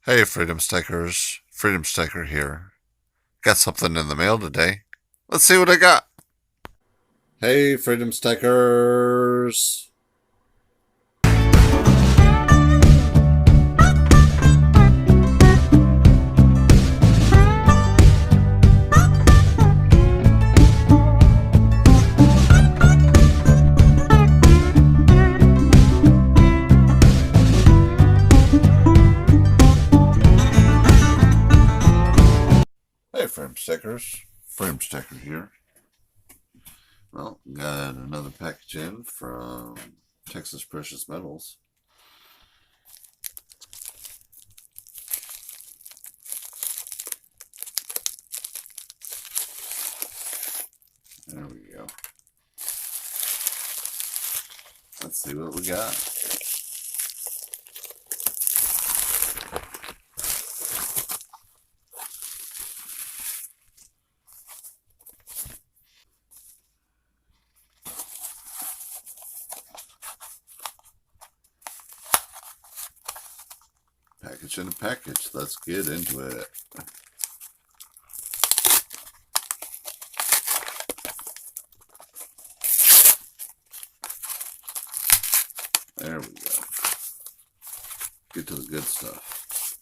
Hey, Freedom Stickers. Freedom Sticker here. Got something in the mail today. Let's see what I got. Hey, Freedom Stickers. Hey, Freedom Stickers. Freedom Sticker here. Well, got another package in from Texas Precious Metals. There we go. Let's see what we got. Package in a package. Let's get into it. There we go. Get to the good stuff.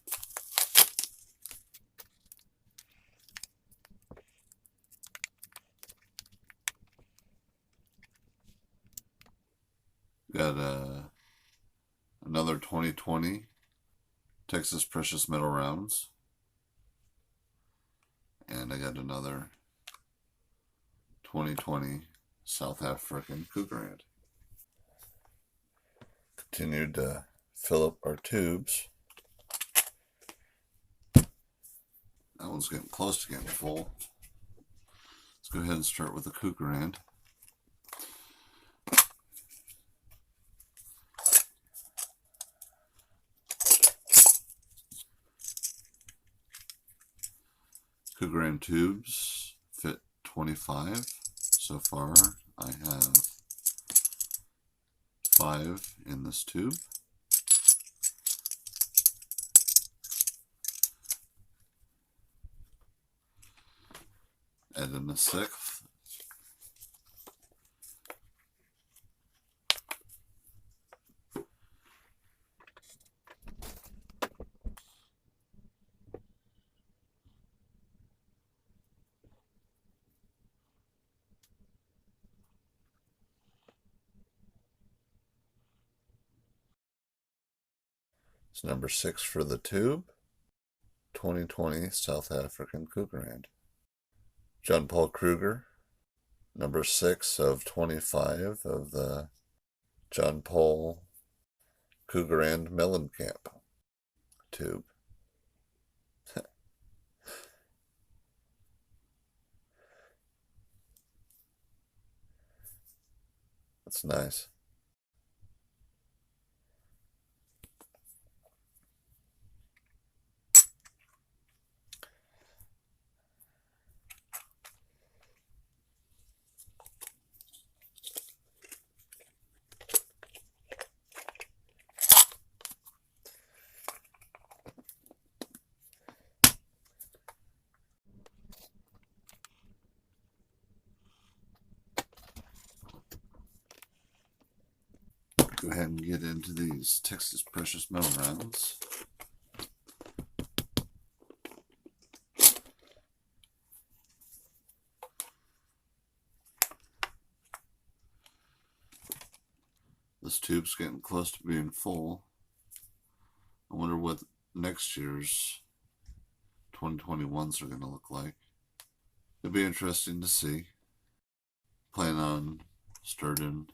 Got another 2020 Texas Precious Metal rounds. And I got another 2020 South African Krugerrand. Continued to fill up our tubes. That one's getting close to getting full. Let's go ahead and start with the Krugerrand. Krugerrand tubes fit 25. So far, I have 5 in this tube. Add in a 6th. It's number 6 for the tube. 2020 South African Krugerrand. John Paul Kruger, number 6 of 25 of the John Paul Krugerrand Mellencamp tube. That's nice. Go ahead and get into these Texas Precious Metal rounds. This tube's getting close to being full. I wonder what next year's 2021s are going to look like. It'll be interesting to see. Plan on starting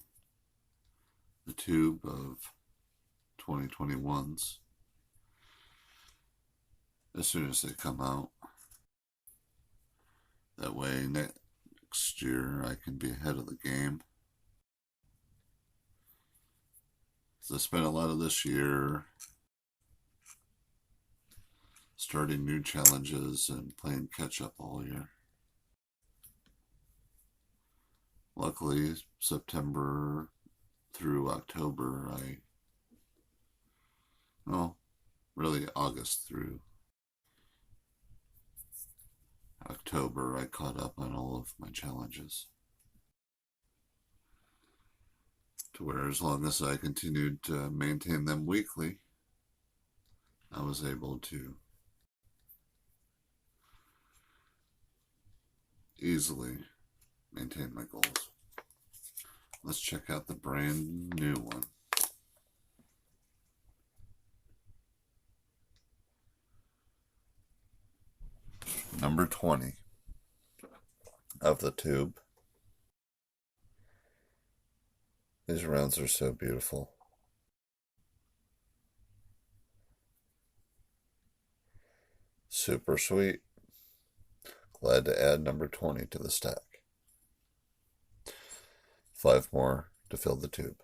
the tube of 2021s as soon as they come out. That way next year I can be ahead of the game. So I spent a lot of this year starting new challenges and playing catch up all year. Luckily, September through October, really August through October, I caught up on all of my challenges. To where as long as I continued to maintain them weekly, I was able to easily maintain my goals. Let's check out the brand new one. Number 20 of the tube. These rounds are so beautiful. Super sweet. Glad to add number 20 to the stack. 5 more to fill the tube.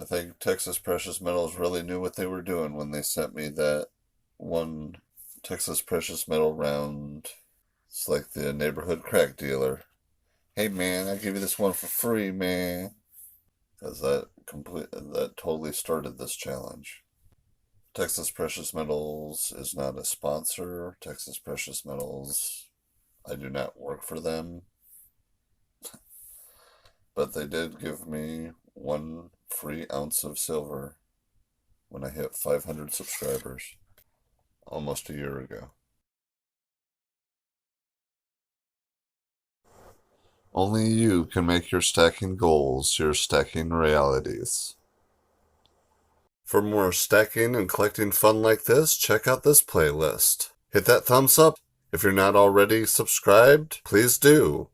I think Texas Precious Metals really knew what they were doing when they sent me that one Texas Precious Metal round. It's like the neighborhood crack dealer. Hey man, I'll give you this one for free, man. Because that totally started this challenge. Texas Precious Metals is not a sponsor. Texas Precious Metals, I do not work for them. But they did give me 1 free ounce of silver when I hit 500 subscribers almost a year ago. Only you can make your stacking goals your stacking realities. For more stacking and collecting fun like this, check out this playlist. Hit that thumbs up. If you're not already subscribed, please do.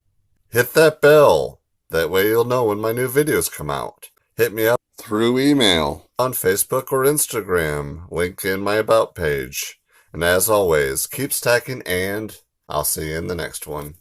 Hit that bell. That way you'll know when my new videos come out. Hit me up through email, on Facebook or Instagram, link in my About page. And as always, keep stacking and I'll see you in the next one.